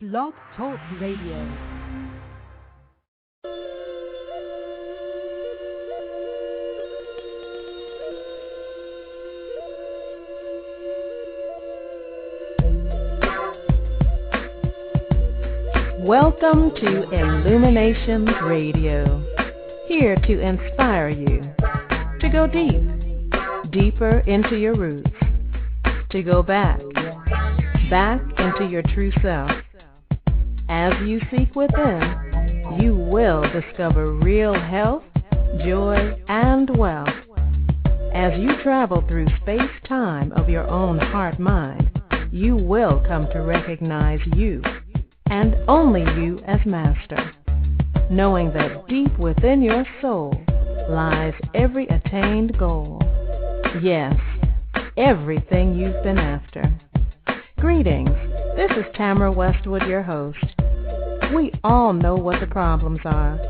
Blog Talk Radio. Welcome to Illuminations Radio, here to inspire you to go deeper into your roots, to go back into your true self. As you seek within, you will discover real health, joy, and wealth. As you travel through space-time of your own heart-mind, you will come to recognize you, and only you, as master, knowing that deep within your soul lies every attained goal. Yes, everything you've been after. Greetings, this is Tamara Westwood, your host. We all know what the problems are,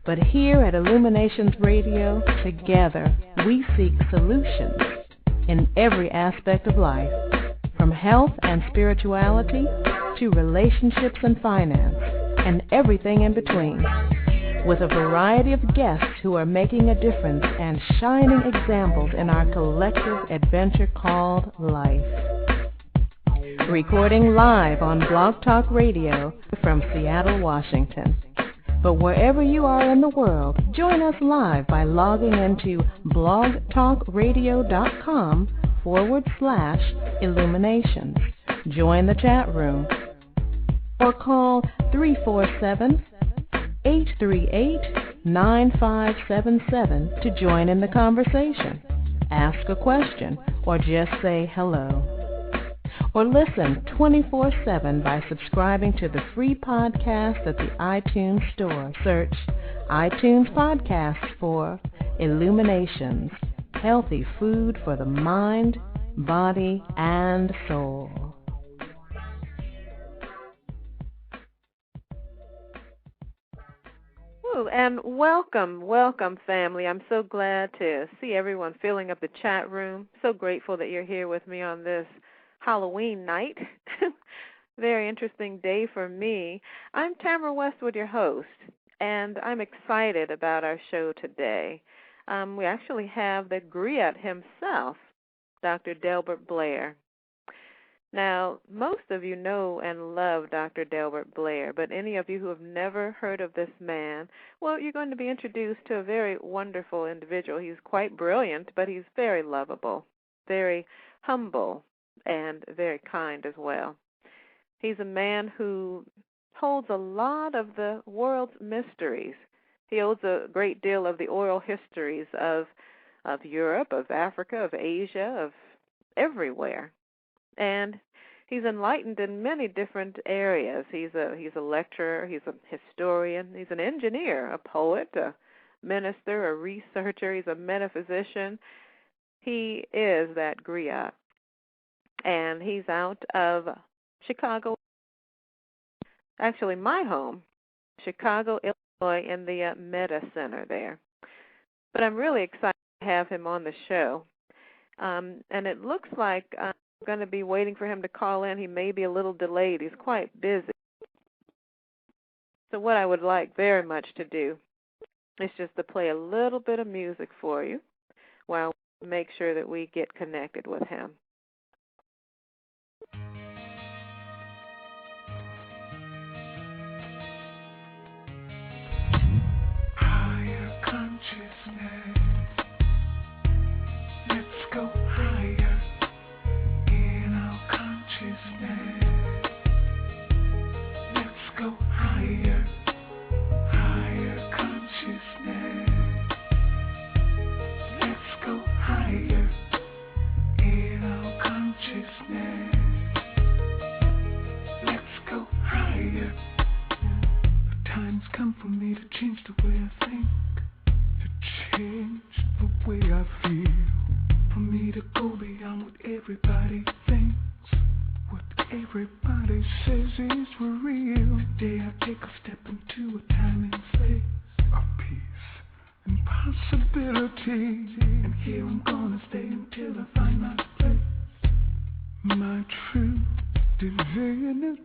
but here at Illuminations Radio, together we seek solutions in every aspect of life, from health and spirituality to relationships and finance, and everything in between, with a variety of guests who are making a difference and shining examples in our collective adventure called life. Recording live on Blog Talk Radio from Seattle, Washington. But wherever you are in the world, join us live by logging into blogtalkradio.com/illuminations. Join the chat room or call 347-838-9577 to join in the conversation, ask a question, or just say hello. Or listen 24/7 by subscribing to the free podcast at the iTunes Store. Search iTunes Podcasts for Illuminations, healthy food for the mind, body, and soul. And welcome, family. I'm so glad to see everyone filling up the chat room. So grateful that you're here with me on this Halloween night. Very interesting day for me. I'm Tamara Westwood, your host, and I'm excited about our show today. We actually have the griot himself, Dr. Delbert Blair. Now, most of you know and love Dr. Delbert Blair, but any of you who have never heard of this man, well, you're going to be introduced to a very wonderful individual. He's quite brilliant, but he's very lovable, very humble, and very kind as well. He's a man who holds a lot of the world's mysteries. He holds a great deal of the oral histories of Europe, of Africa, of Asia, of everywhere. And he's enlightened in many different areas. He's a lecturer, he's a historian, he's an engineer, a poet, a minister, a researcher, he's a metaphysician. He is that griot. And he's out of Chicago, actually my home, Chicago, Illinois, in the Meta Center there. But I'm really excited to have him on the show. And it looks like I'm going to be waiting for him to call in. He may be a little delayed. He's quite busy. So what I would like very much to do is just to play a little bit of music for you while we make sure that we get connected with him. Higher consciousness. Let's go higher in our consciousness. Let's go higher, higher consciousness. Let's go higher in our consciousness. Let's go higher. The time's come for me to change the way I think, to change the way I feel, for me to go beyond what everybody thinks, what everybody says is real. Today I take a step into a time and space of peace and possibility, and here I'm gonna stay until I find my place, my true divinity.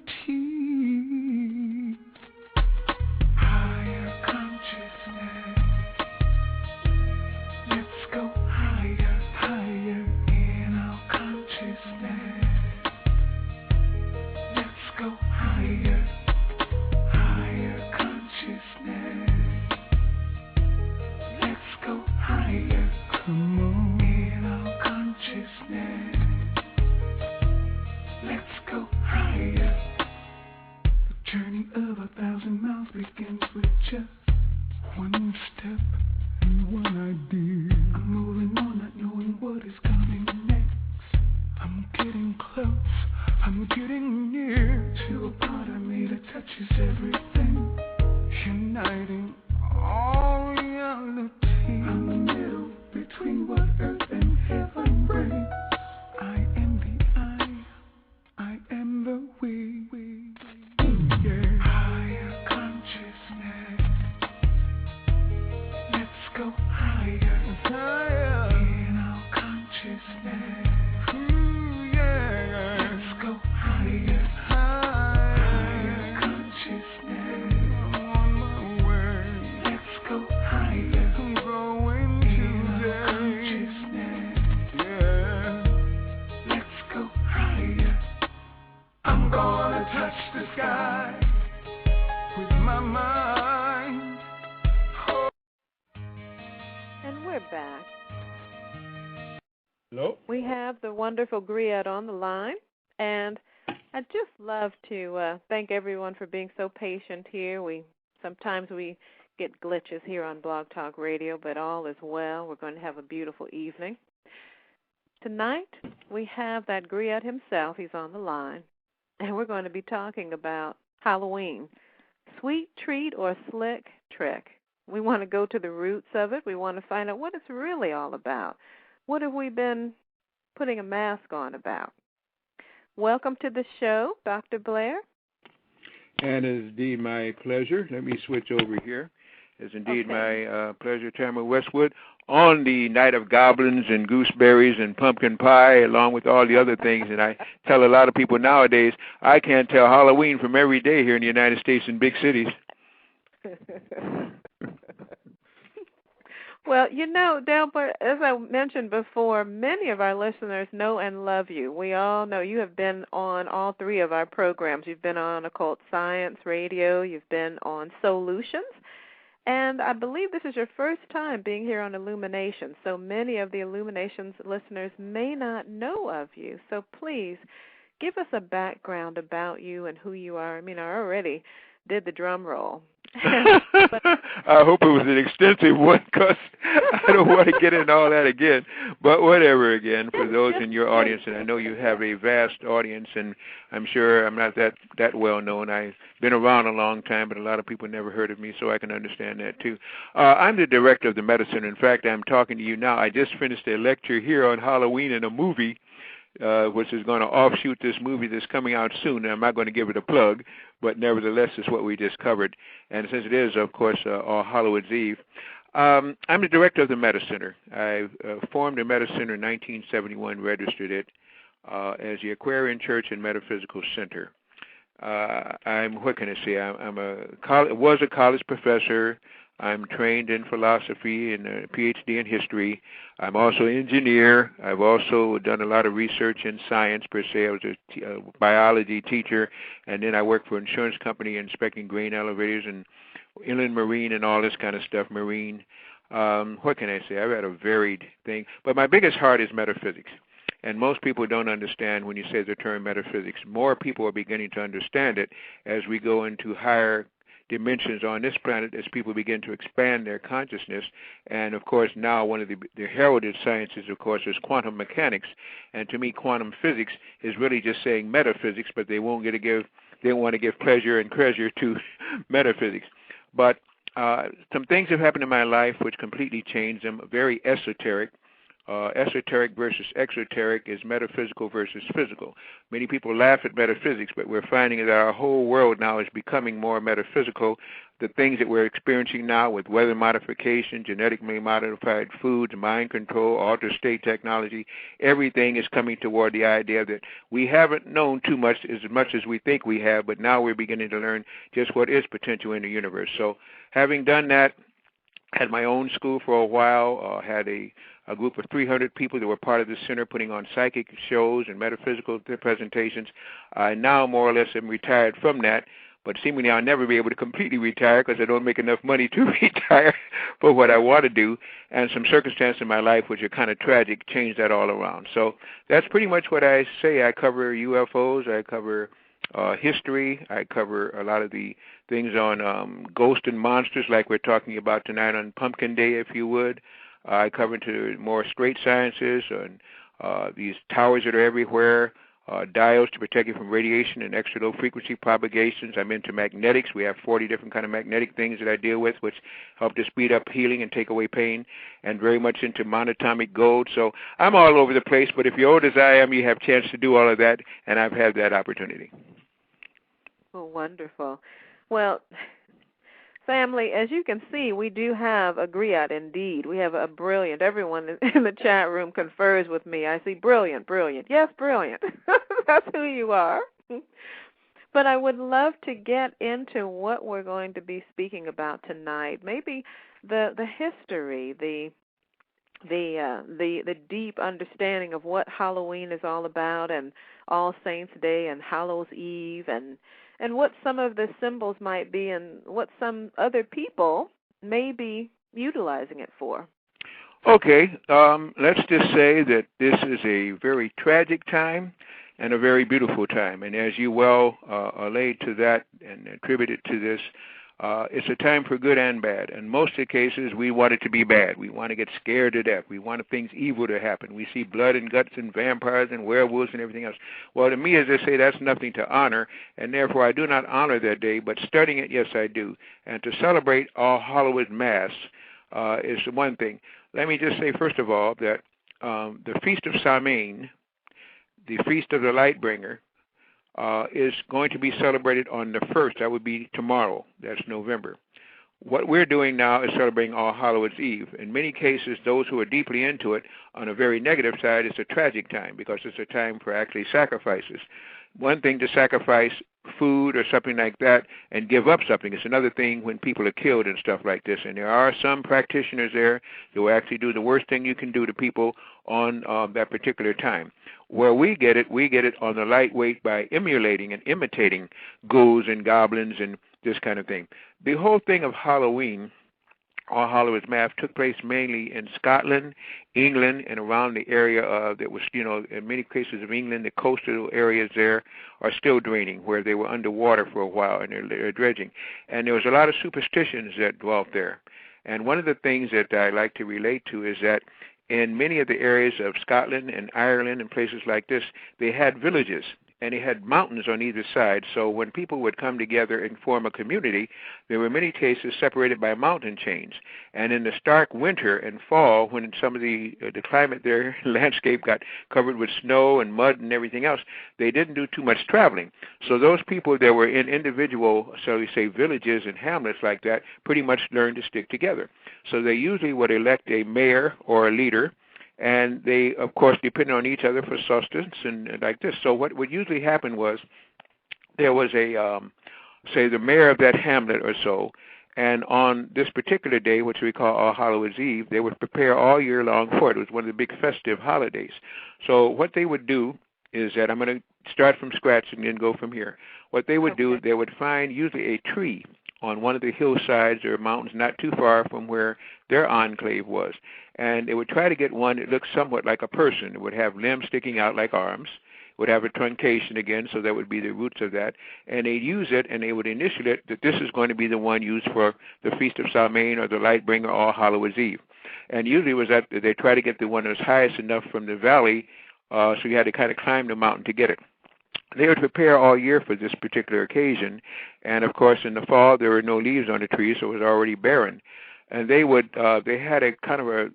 go higher, higher consciousness. Let's go higher, come on, in our consciousness. Let's go higher. The journey of 1,000 miles begins with just one step and one idea. I'm moving on, not knowing what is coming next. I'm getting close, I'm getting near to a part of me that touches everything, uniting all reality. I'm the middle between what earth and heaven bring. I am the I am the we. Yeah. Higher consciousness. Let's go higher, higher in our consciousness. Ooh, yeah. Let's go higher, higher consciousness. I'm on my way. Let's go higher. I'm going in our consciousness. Yeah. Let's go higher. I'm gonna touch the sky with my mind. And we're back. Hello? We have the wonderful Griot on the line, and I'd just love to thank everyone for being so patient here. Sometimes we get glitches here on Blog Talk Radio, but all is well. We're going to have a beautiful evening. Tonight, we have that Griot himself. He's on the line, and we're going to be talking about Halloween, sweet treat or slick trick. We want to go to the roots of it. We want to find out what it's really all about. What have we been putting a mask on about? Welcome to the show, Dr. Blair. And it is indeed my pleasure. Let me switch over here. It's indeed my pleasure, Tamara Westwood, on the night of goblins and gooseberries and pumpkin pie, along with all the other things. And I tell a lot of people nowadays, I can't tell Halloween from every day here in the United States in big cities. Well, you know, Delbert, as I mentioned before, many of our listeners know and love you. We all know you have been on all three of our programs. You've been on Occult Science Radio. You've been on Solutions. And I believe this is your first time being here on Illumination. So many of the Illuminations listeners may not know of you. So please give us a background about you and who you are. I mean, I already did the drum roll. I hope it was an extensive one, because I don't want to get into all that again. But whatever, again, for those in your audience, and I know you have a vast audience, and I'm sure I'm not that well known. I've been around a long time, but a lot of people never heard of me, so I can understand that too. I'm the director of the medicine. In fact, I'm talking to you now. I just finished a lecture here on Halloween in a movie, which is going to offshoot this movie that's coming out soon. I'm not going to give it a plug, but nevertheless, it's what we just covered. And since it is, of course, All Hallows Eve, I'm the director of the Meta Center. I formed the Meta Center in 1971, registered it as the Aquarian Church and Metaphysical Center. What can I say? Was a college professor. I'm trained in philosophy and a PhD in history. I'm also an engineer. I've also done a lot of research in science, per se. I was a biology teacher, and then I worked for an insurance company inspecting grain elevators and inland marine and all this kind of stuff, marine. What can I say? I've had a varied thing. But my biggest heart is metaphysics. And most people don't understand when you say the term metaphysics. More people are beginning to understand it as we go into higher dimensions on this planet, as people begin to expand their consciousness. And of course, now one of the heralded sciences, of course, is quantum mechanics. And to me, quantum physics is really just saying metaphysics, but they want to give pleasure and treasure to metaphysics. But some things have happened in my life which completely changed them. Very esoteric. Esoteric versus exoteric is metaphysical versus physical. Many people laugh at metaphysics, but we're finding that our whole world now is becoming more metaphysical. The things that we're experiencing now with weather modification, genetically modified foods, mind control, altered state technology, everything is coming toward the idea that we haven't known too much as we think we have, but now we're beginning to learn just what is potential in the universe. So having done that, Had my own school for a while, had a group of 300 people that were part of the center putting on psychic shows and metaphysical presentations. I now more or less am retired from that, but seemingly I'll never be able to completely retire because I don't make enough money to retire for what I want to do, and some circumstances in my life which are kind of tragic changed that all around. So that's pretty much what I say. I cover UFOs, I cover history, I cover a lot of the things on ghosts and monsters like we're talking about tonight on Pumpkin Day, if you would. I cover into more straight sciences and these towers that are everywhere, diodes to protect you from radiation and extra low frequency propagations. I'm into magnetics. We have 40 different kind of magnetic things that I deal with, which help to speed up healing and take away pain, and very much into monatomic gold. So I'm all over the place, but if you're old as I am, you have a chance to do all of that, and I've had that opportunity. Oh, wonderful. Well, family, as you can see, we do have a griot indeed. We have a brilliant, everyone in the chat room confers with me. I see brilliant, brilliant. Yes, brilliant. That's who you are. But I would love to get into what we're going to be speaking about tonight. Maybe the history, the deep understanding of what Halloween is all about, and All Saints Day and Hallows Eve, and what some of the symbols might be, and what some other people may be utilizing it for. Okay, let's just say that this is a very tragic time and a very beautiful time. And as you well allayed to that and attributed to this, it's a time for good and bad. In most of the cases, we want it to be bad. We want to get scared to death. We want things evil to happen. We see blood and guts and vampires and werewolves and everything else. Well, to me, as I say, that's nothing to honor, and therefore I do not honor that day, but studying it, yes, I do. And to celebrate All Hallows Mass is one thing. Let me just say, first of all, that the Feast of Samhain, the Feast of the Lightbringer, is going to be celebrated on the 1st. That would be tomorrow. That's November. What we're doing now is celebrating All Hallows Eve. In many cases, those who are deeply into it, on a very negative side, it's a tragic time because it's a time for actually sacrifices. One thing to sacrifice food or something like that and give up something. It's another thing when people are killed and stuff like this. And there are some practitioners there who will actually do the worst thing you can do to people on that particular time. Where we get it on the lightweight by emulating and imitating ghouls and goblins and this kind of thing. The whole thing of Halloween, All Hallows Mass, took place mainly in Scotland, England, and around the area that was, in many cases of England, the coastal areas there are still draining, where they were underwater for a while and they're dredging. And there was a lot of superstitions that dwelt there. And one of the things that I like to relate to is that in many of the areas of Scotland and Ireland and places like this, they had villages, and they had mountains on either side. So when people would come together and form a community, there were many cases separated by mountain chains. And in the stark winter and fall, when some of the climate there, landscape got covered with snow and mud and everything else, they didn't do too much traveling. So those people that were in individual, so we say, villages and hamlets like that, pretty much learned to stick together. So they usually would elect a mayor or a leader, and they, of course, depended on each other for sustenance and like this. So what would usually happen was there was a, say, the mayor of that hamlet or so, and on this particular day, which we call All Hallows Eve, they would prepare all year long for it. It was one of the big festive holidays. So what they would do is that, I'm going to start from scratch and then go from here. What they would do, they would find usually a tree on one of the hillsides or mountains not too far from where their enclave was. And they would try to get one that looked somewhat like a person. It would have limbs sticking out like arms, would have a truncation again, so that would be the roots of that. And they'd use it, and they would initial it that this is going to be the one used for the Feast of Samhain or the Lightbringer All Hallows Eve. And usually it was that they try to get the one that was highest enough from the valley, so you had to kind of climb the mountain to get it. They would prepare all year for this particular occasion, and of course in the fall there were no leaves on the trees, so it was already barren. And they had a kind of a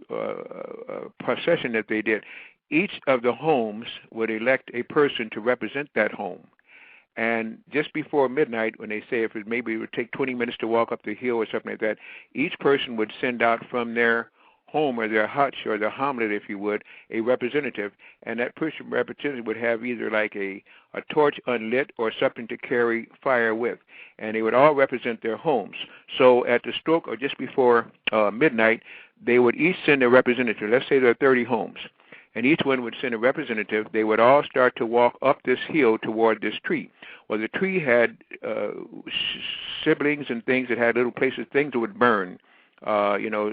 procession that they did. Each of the homes would elect a person to represent that home. And just before midnight, when they say if it would take 20 minutes to walk up the hill or something like that, each person would send out from their home or their hutch or their hamlet, if you would, a representative, and that person representative would have either like a torch unlit or something to carry fire with, and they would all represent their homes. So at the stroke or just before midnight, they would each send a representative. Let's say there are 30 homes, and each one would send a representative. They would all start to walk up this hill toward this tree. Well, the tree had siblings and things that had little places, things that would burn,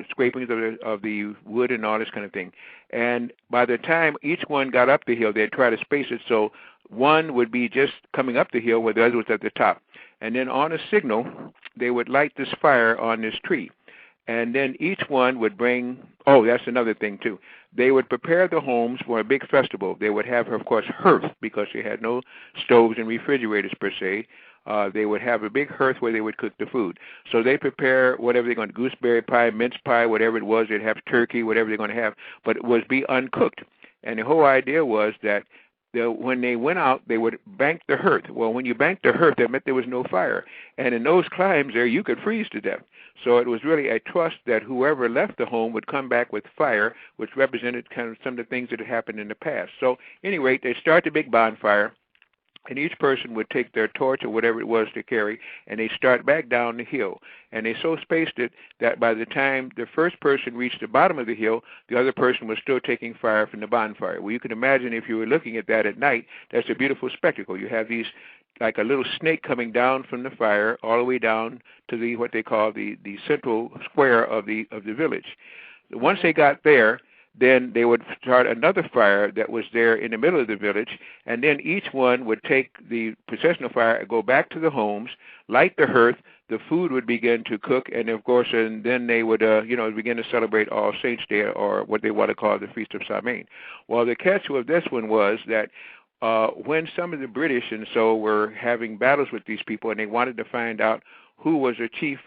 scrapings of the wood and all this kind of thing. And by the time each one got up the hill, they'd try to space it so one would be just coming up the hill where the other was at the top. And then on a signal, they would light this fire on this tree. And then each one would bring, that's another thing too. They would prepare the homes for a big festival. They would have, of course, hearth, because they had no stoves and refrigerators per se. They would have a big hearth where they would cook the food. So they prepare whatever they're going to, gooseberry pie, mince pie, whatever it was. They'd have turkey, whatever they're going to have, but it was be uncooked. And the whole idea was that when they went out, they would bank the hearth. Well, when you banked the hearth, that meant there was no fire. And in those climes there, you could freeze to death. So it was really a trust that whoever left the home would come back with fire, which represented kind of some of the things that had happened in the past. So, at any rate, they start the big bonfire, and each person would take their torch or whatever it was to carry, and they start back down the hill. And they so spaced it that by the time the first person reached the bottom of the hill, the other person was still taking fire from the bonfire. Well, you can imagine if you were looking at that at night, that's a beautiful spectacle. You have these, like a little snake coming down from the fire all the way down to the what they call the central square of the village. Once they got there, then they would start another fire that was there in the middle of the village, and then each one would take the processional fire and go back to the homes, light the hearth, the food would begin to cook, and of course, and then they would, begin to celebrate All Saints' Day, or what they want to call the Feast of Samhain. Well, the catch with this one was that when some of the British and so were having battles with these people, and they wanted to find out who was a chief,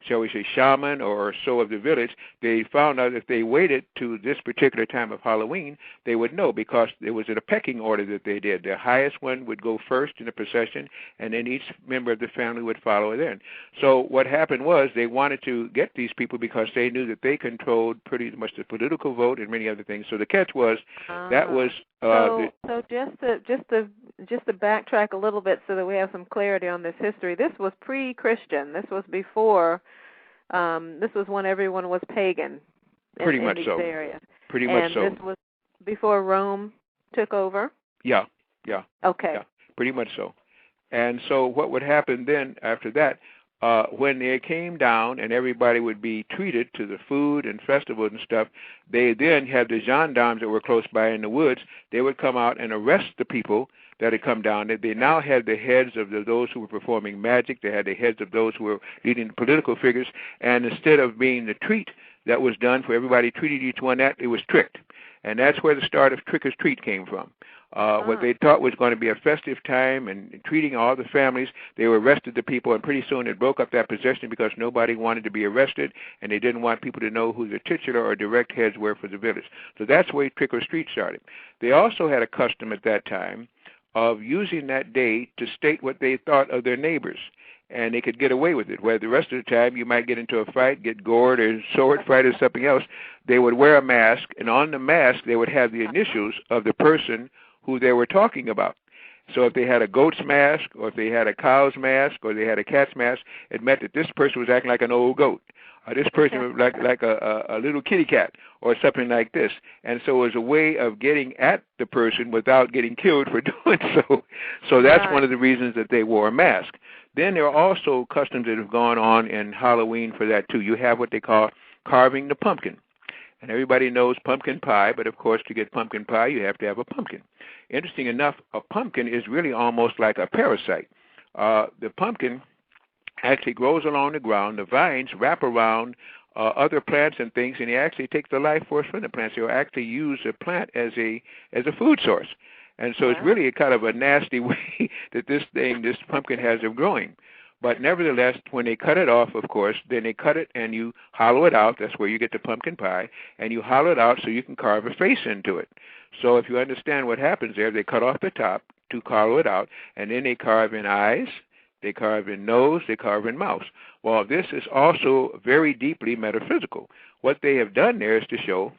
shall we say, shaman or so of the village, they found out if they waited to this particular time of Halloween, they would know, because it was in a pecking order that they did. The highest one would go first in the procession, and then each member of the family would follow then. So what happened was they wanted to get these people because they knew that they controlled pretty much the political vote and many other things. So the catch was that was so just to backtrack a little bit so that we have some clarity on this history. This was pre-Christian. This was before. This was when everyone was pagan. Pretty much so. Areas. Pretty much so. And this was before Rome took over. Yeah. Okay. Yeah, pretty much so. And so what would happen then after that? When they came down and everybody would be treated to the food and festivals and stuff, they then had the gendarmes that were close by in the woods. They would come out and arrest the people that had come down. They now had the heads of those who were performing magic. They had the heads of those who were leading political figures. And instead of being the treat that was done for everybody, treated each one that, it was tricked. And that's where the start of trick or treat came from. What they thought was going to be a festive time and treating all the families, they arrested the people, and pretty soon it broke up that procession because nobody wanted to be arrested, and they didn't want people to know who the titular or direct heads were for the village. So that's where trick or treat started. They also had a custom at that time of using that day to state what they thought of their neighbors, and they could get away with it, where the rest of the time you might get into a fight, get gored, or sword fight or something else. They would wear a mask, and on the mask they would have the initials of the person who they were talking about. So if they had a goat's mask, or if they had a cow's mask, or they had a cat's mask, it meant that this person was acting like an old goat. This person was like a little kitty cat, or something like this. And so it was a way of getting at the person without getting killed for doing so. So that's one of the reasons that they wore a mask. Then there are also customs that have gone on in Halloween for that too. You have what they call carving the pumpkin. And everybody knows pumpkin pie, but of course to get pumpkin pie you have to have a pumpkin. Interesting enough, a pumpkin is really almost like a parasite. The pumpkin actually grows along the ground. The vines wrap around other plants and things, and they actually take the life force from the plants. They'll actually use the plant as a food source. And so it's really a kind of a nasty way that this pumpkin has of growing. But nevertheless, when they cut it off, of course, then they cut it and you hollow it out. That's where you get the pumpkin pie. And you hollow it out so you can carve a face into it. So if you understand what happens there, they cut off the top to hollow it out, and then they carve in eyes, they carve in nose, they carve in mouth. Well, this is also very deeply metaphysical. What they have done there is to show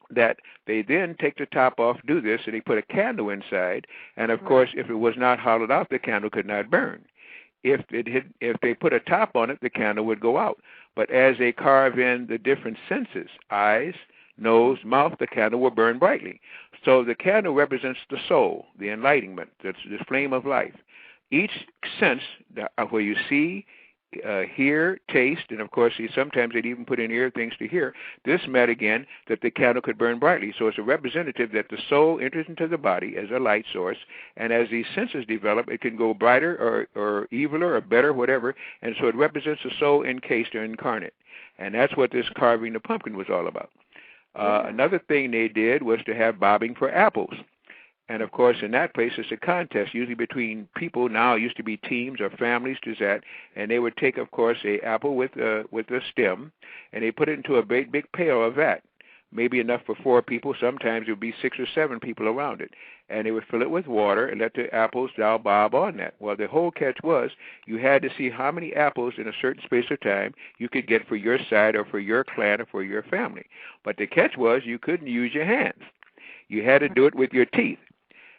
that they then take the top off, do this, and they put a candle inside, and of course, if it was not hollowed out, the candle could not burn. If they put a top on it, the candle would go out. But as they carve in the different senses, eyes, nose, mouth, the candle will burn brightly. So the candle represents the soul, the enlightenment, the flame of life. Each sense, where you see, hear, taste, and of course, sometimes they'd even put in ear things to hear. This meant, again, that the candle could burn brightly. So it's a representative that the soul enters into the body as a light source, and as these senses develop, it can go brighter or eviler or better, whatever, and so it represents the soul encased or incarnate. And that's what this carving the pumpkin was all about. Another thing they did was to have bobbing for apples. And, of course, in that place, it's a contest, usually between people. Now it used to be teams or families to that. And they would take, of course, a apple with a stem, and they put it into a big pail or vat, maybe enough for 4 people. Sometimes it would be 6 or 7 people around it. And they would fill it with water and let the apples bob on that. Well, the whole catch was you had to see how many apples in a certain space of time you could get for your side or for your clan or for your family. But the catch was you couldn't use your hands. You had to do it with your teeth.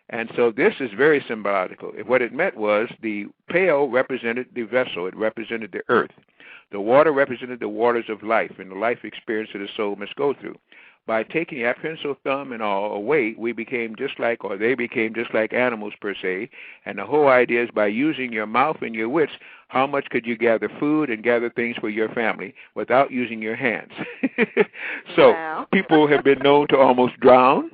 And so this is very symbolical. What it meant was the pail represented the vessel. It represented the earth. The water represented the waters of life and the life experience that the soul must go through. By taking the pencil, thumb, and all away, they became just like animals per se. And the whole idea is by using your mouth and your wits, how much could you gather food and gather things for your family without using your hands? So people have been known to almost drown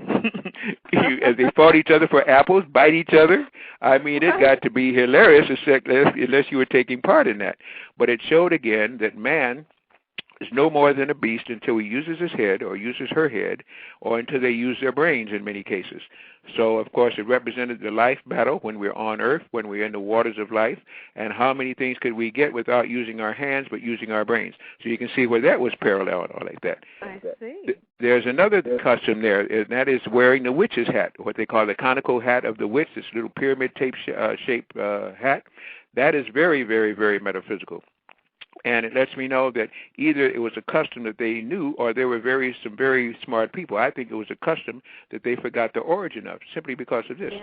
as they fought each other for apples, bite each other. I mean, it got to be hilarious unless you were taking part in that. But it showed again that man is no more than a beast until he uses his head or uses her head, or until they use their brains in many cases. So, of course, it represented the life battle when we're on earth, when we're in the waters of life, and how many things could we get without using our hands but using our brains. So you can see where that was parallel and all like that. I see. There's another custom there, and that is wearing the witch's hat, what they call the conical hat of the witch, this little pyramid-shaped hat. That is very, very, very metaphysical. And it lets me know that either it was a custom that they knew or there were some very smart people. I think it was a custom that they forgot the origin of simply because of this.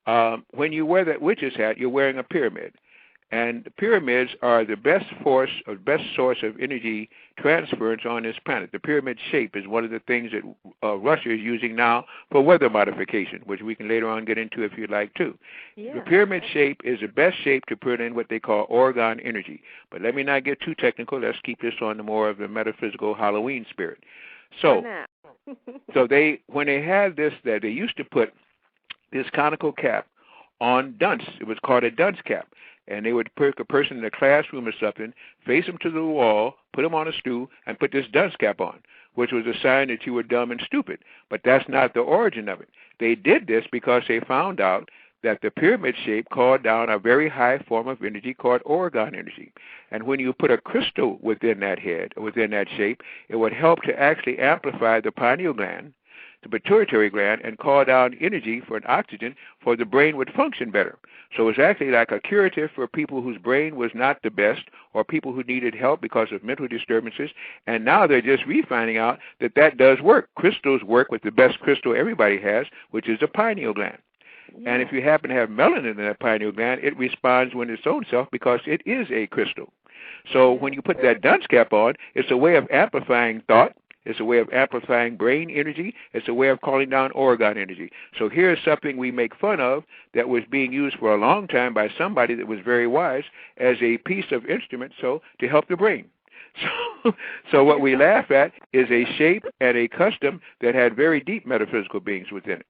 Yeah. When you wear that witch's hat, you're wearing a pyramid. And the pyramids are the best source of energy transference on this planet. The pyramid shape is one of the things that Russia is using now for weather modification, which we can later on get into if you'd like to. Yeah. The pyramid shape is the best shape to put in what they call orgone energy. But let me not get too technical. Let's keep this on the more of the metaphysical Halloween spirit. So, when they had this, that they used to put this conical cap on dunce. It was called a dunce cap. And they would put a person in a classroom or something, face them to the wall, put them on a stool, and put this dunce cap on, which was a sign that you were dumb and stupid. But that's not the origin of it. They did this because they found out that the pyramid shape called down a very high form of energy called orgone energy. And when you put a crystal within that head, or within that shape, it would help to actually amplify the pineal gland, the pituitary gland, and call down energy for an oxygen for the brain would function better. So it's actually like a curative for people whose brain was not the best or people who needed help because of mental disturbances. And now they're just finding out that that does work. Crystals work with the best crystal everybody has, which is a pineal gland. Yeah. And if you happen to have melanin in that pineal gland, it responds when its own self because it is a crystal. So when you put that dunce cap on, it's a way of amplifying thought. It's a way of amplifying brain energy. It's a way of calling down orgone energy. So here's something we make fun of that was being used for a long time by somebody that was very wise as a piece of instrument, so to help the brain. So what we laugh at is a shape and a custom that had very deep metaphysical beings within it.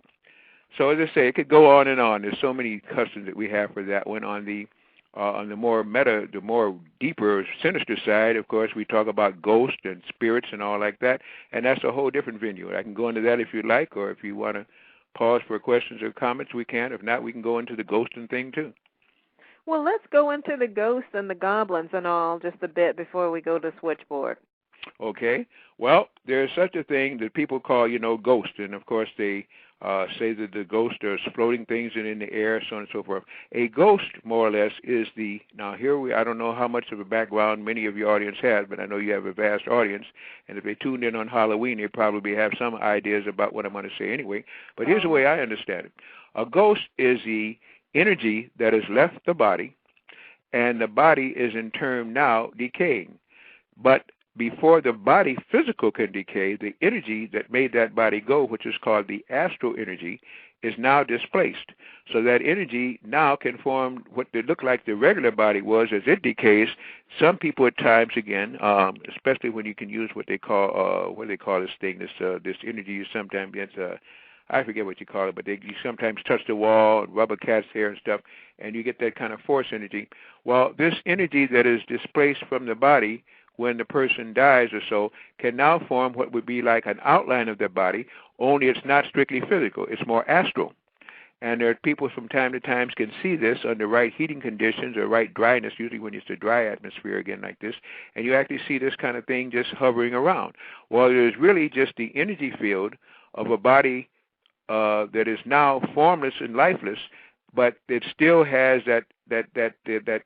So as I say, it could go on and on. There's so many customs that we have for that one. On the more deeper, sinister side, of course, we talk about ghosts and spirits and all like that, and that's a whole different venue. I can go into that if you like, or if you want to pause for questions or comments, we can. If not, we can go into the ghosting thing, too. Well, let's go into the ghosts and the goblins and all just a bit before we go to switchboard. Okay. Well, there's such a thing that people call, ghost, and, of course, they say that the ghost is floating things in the air, so on and so forth. A ghost, more or less, is I don't know how much of a background many of your audience has, but I know you have a vast audience, and if they tuned in on Halloween, they probably have some ideas about what I'm going to say anyway. But here's the way I understand it. A ghost is the energy that has left the body, and the body is in turn now decaying. But before the body physical can decay, the energy that made that body go, which is called the astral energy, is now displaced. So that energy now can form what they look like the regular body was as it decays. Some people at times, again, especially when you can use what they call this thing, this energy you sometimes get, I forget what you call it, but you sometimes touch the wall and rub a cat's hair and stuff, and you get that kind of force energy. Well, this energy that is displaced from the body when the person dies or so can now form what would be like an outline of their body, only it's not strictly physical. It's more astral. And there are people from time to time can see this under right heating conditions or right dryness, usually when it's a dry atmosphere again like this, and you actually see this kind of thing just hovering around. Well, it is really just the energy field of a body that is now formless and lifeless, but it still has that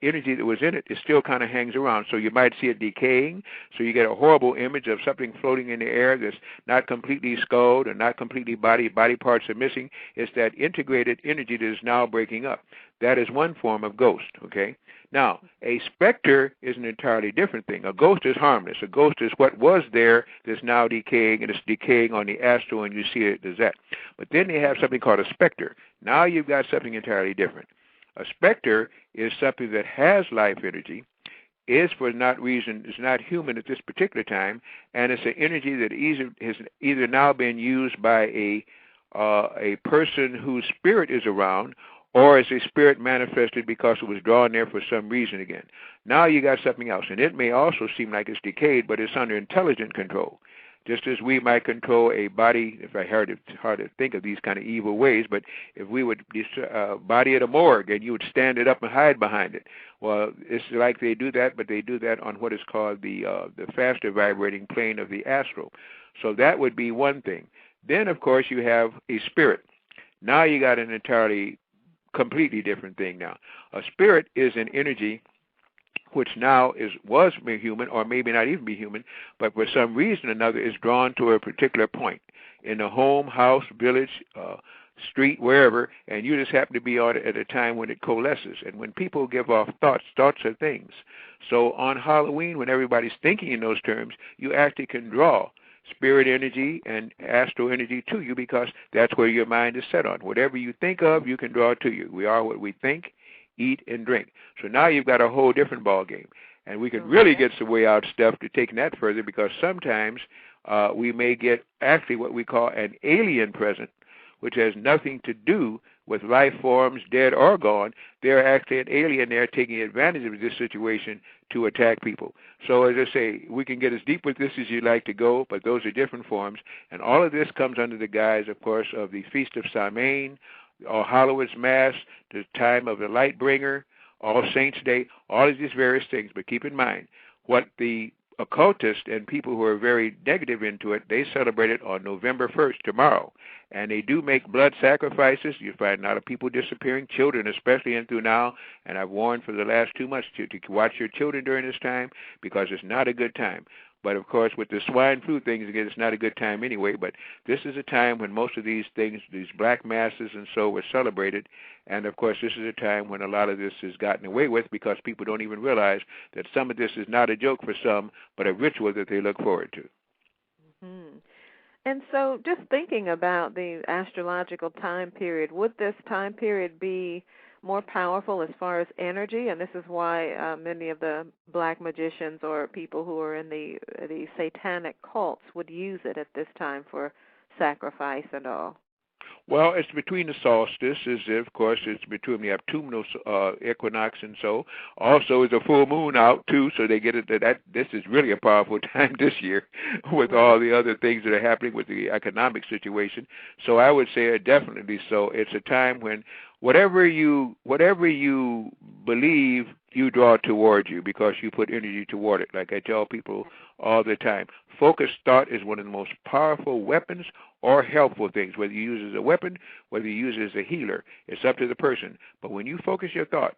energy that was in it. It still kind of hangs around. So you might see it decaying. So you get a horrible image of something floating in the air that's not completely skulled and not completely body parts are missing. It's that integrated energy that is now breaking up. That is one form of ghost, okay? Now, a specter is an entirely different thing. A ghost is harmless. A ghost is what was there that's now decaying, and it's decaying on the astral, and you see it as that. But then they have something called a specter. Now you've got something entirely different. A specter is something that has life energy, is not human at this particular time, and it's an energy that has either now been used by a person whose spirit is around, or is a spirit manifested because it was drawn there for some reason again. Now you got something else, and it may also seem like it's decayed, but it's under intelligent control. Just as we might control a body, if I heard it's hard to think of these kind of evil ways, but if we would body at a morgue and you would stand it up and hide behind it, well, it's like they do that, but they do that on what is called the faster vibrating plane of the astral. So that would be one thing. Then, of course, you have a spirit. Now you got an entirely completely different thing now. A spirit is an energy which now was human, or maybe not even be human, but for some reason or another is drawn to a particular point in a home, house, village, street, wherever, and you just happen to be on it at a time when it coalesces. And when people give off thoughts are things. So on Halloween, when everybody's thinking in those terms, you actually can draw spirit energy and astral energy to you because that's where your mind is set on. Whatever you think of, you can draw to you. We are what we think, eat, and drink. So now you've got a whole different ball game. And we can really get some way out stuff to taking that further because sometimes we may get actually what we call an alien present, which has nothing to do with life forms, dead or gone. They're actually an alien there taking advantage of this situation to attack people. So as I say, we can get as deep with this as you'd like to go, but those are different forms. And all of this comes under the guise, of course, of the Feast of Samhain, All Hallows Mass, the time of the Light Bringer, All Saints' Day, all of these various things. But keep in mind, what the occultists and people who are very negative into it, they celebrate it on November 1st, tomorrow. And they do make blood sacrifices. You find a lot of people disappearing, children especially in through now. And I've warned for the last 2 months to watch your children during this time because it's not a good time. But, of course, with the swine flu things, again, it's not a good time anyway. But this is a time when most of these things, these black masses and so, were celebrated. And, of course, this is a time when a lot of this is gotten away with because people don't even realize that some of this is not a joke for some, but a ritual that they look forward to. Mm-hmm. And so just thinking about the astrological time period, would this time period be more powerful as far as energy? And this is why many of the black magicians or people who are in the satanic cults would use it at this time for sacrifice and all. Well, it's between the solstices, of course, it's between the autumnal equinox and so. Also, it's a full moon out, too, so they get it that this is really a powerful time this year with all the other things that are happening with the economic situation. So I would say definitely so. It's a time when whatever you believe, you draw towards you because you put energy toward it. Like I tell people all the time, focused thought is one of the most powerful weapons or helpful things. Whether you use it as a weapon, whether you use it as a healer, it's up to the person. But when you focus your thought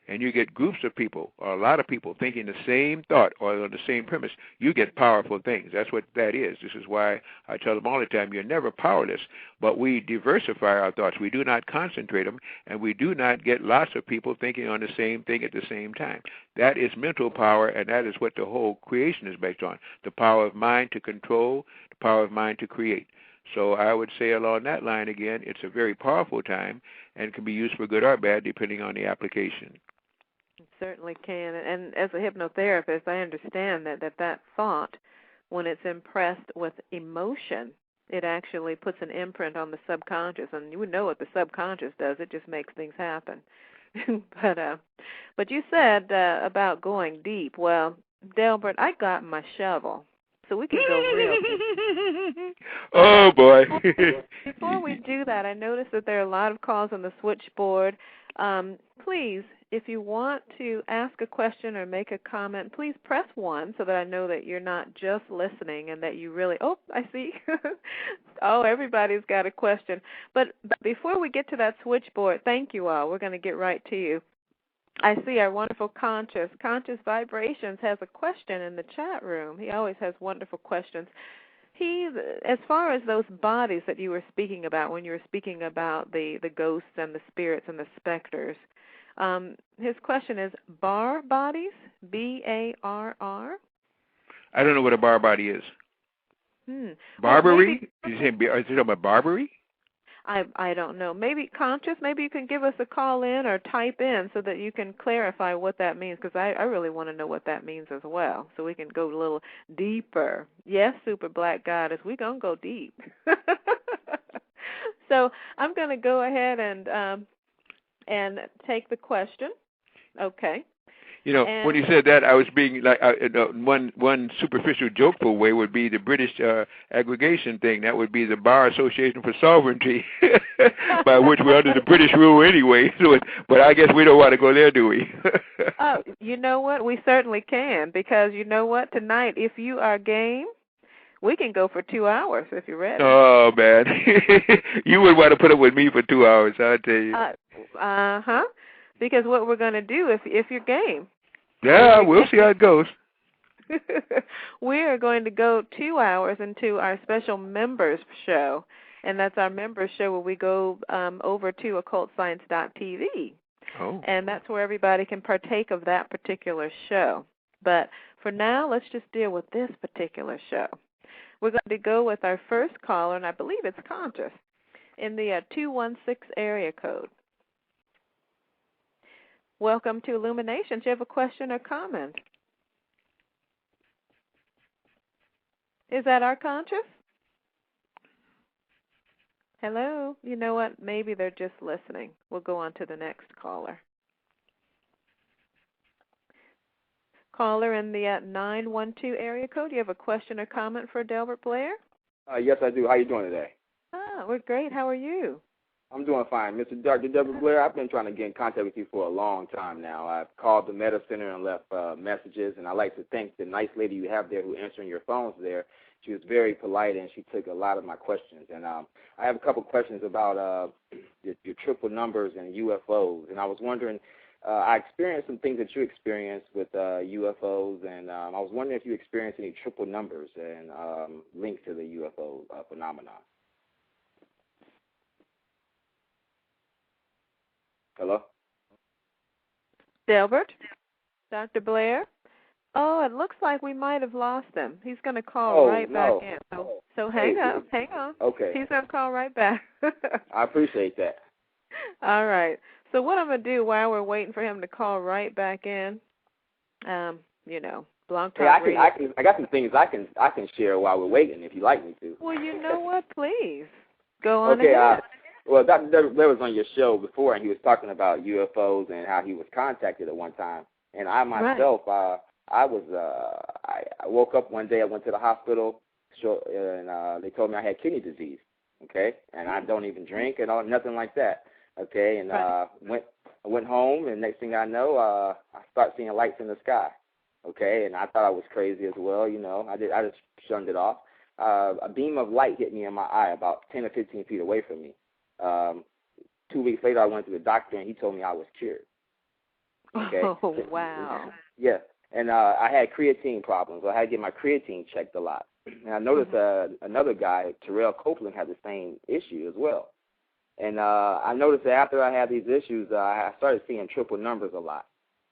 and you get groups of people or a lot of people thinking the same thought or on the same premise, you get powerful things. That's what that is. This is why I tell them all the time, you're never powerless, but we diversify our thoughts. We do not concentrate them, and we do not get lots of people thinking on the same thing at the same time. That is mental power, and that is what the whole creation is based on, the power of mind to control, the power of mind to create. So I would say along that line again, it's a very powerful time and can be used for good or bad depending on the application. It certainly can. And as a hypnotherapist, I understand that thought, when it's impressed with emotion, it actually puts an imprint on the subconscious. And you know what the subconscious does. It just makes things happen. But you said about going deep. Well, Delbert, I got my shovel, so we can go real deep. Oh, boy. Before we do that, I noticed that there are a lot of calls on the switchboard. Please, if you want to ask a question or make a comment, please press 1 so that I know that you're not just listening and that you really, oh, I see. Oh, everybody's got a question. But before we get to that switchboard, thank you all. We're going to get right to you. I see our wonderful Conscious Vibrations has a question in the chat room. He always has wonderful questions. As far as those bodies that you were speaking about when you were speaking about the ghosts and the spirits and the specters, his question is bar bodies, B-A-R-R? I don't know what a bar body is. Barbary? Are you talking about Barbary? I don't know. Maybe Conscious, maybe you can give us a call in or type in so that you can clarify what that means, because I really want to know what that means as well, so we can go a little deeper. Yes, Super Black Goddess, we're going to go deep. So I'm going to go ahead and take the question. Okay. You know, when you said that, I was being like one superficial, jokeful way would be the British aggregation thing. That would be the Bar Association for Sovereignty, by which we're under the British rule anyway. So, but I guess we don't want to go there, do we? You know what? We certainly can, because you know what? Tonight, if you are game, we can go for 2 hours if you're ready. Oh, man. You would want to put up with me for 2 hours, I'll tell you. Because what we're going to do, if you're game. Yeah, we'll see how it goes. We are going to go 2 hours into our special members show, and that's our members show where we go over to occultscience.tv. Oh. And that's where everybody can partake of that particular show. But for now, let's just deal with this particular show. We're going to go with our first caller, and I believe it's Conscious, in the 216 area code. Welcome to Illuminations. Do you have a question or comment? Is that our Conscious? Hello? You know what? Maybe they're just listening. We'll go on to the next caller. Caller in the 912 area code. Do you have a question or comment for Delbert Blair? Yes, I do. How are you doing today? We're great. How are you? I'm doing fine. Dr. Delbert Blair, I've been trying to get in contact with you for a long time now. I've called the Meta Center and left messages, and I'd like to thank the nice lady you have there who answering your phones there. She was very polite, and she took a lot of my questions. And I have a couple questions about your triple numbers and UFOs. And I was wondering, I experienced some things that you experienced with UFOs, and I was wondering if you experienced any triple numbers and linked to the UFO phenomenon. Hello? Delbert? Dr. Blair? Oh, it looks like we might have lost him. He's going to call back in. So hang on. Okay. He's going to call right back. I appreciate that. All right. So what I'm going to do while we're waiting for him to call right back in, Blog Talk Radio. I got some things I can share while we're waiting if you'd like me to. Well, you know what? Please. Go on ahead. Well, Dr. Delbert Blair was on your show before, and he was talking about UFOs and how he was contacted at one time. And I myself, I woke up one day. I went to the hospital, and they told me I had kidney disease. Okay, and I don't even drink and nothing like that. Okay, and I went home, and next thing I know, I start seeing lights in the sky. Okay, and I thought I was crazy as well. I just shunned it off. A beam of light hit me in my eye about 10 or 15 feet away from me. 2 weeks later, I went to the doctor, and he told me I was cured. Okay. Oh, wow. Yeah, and I had creatine problems. I had to get my creatine checked a lot. And I noticed another guy, Terrell Copeland, had the same issue as well. And I noticed that after I had these issues, I started seeing triple numbers a lot,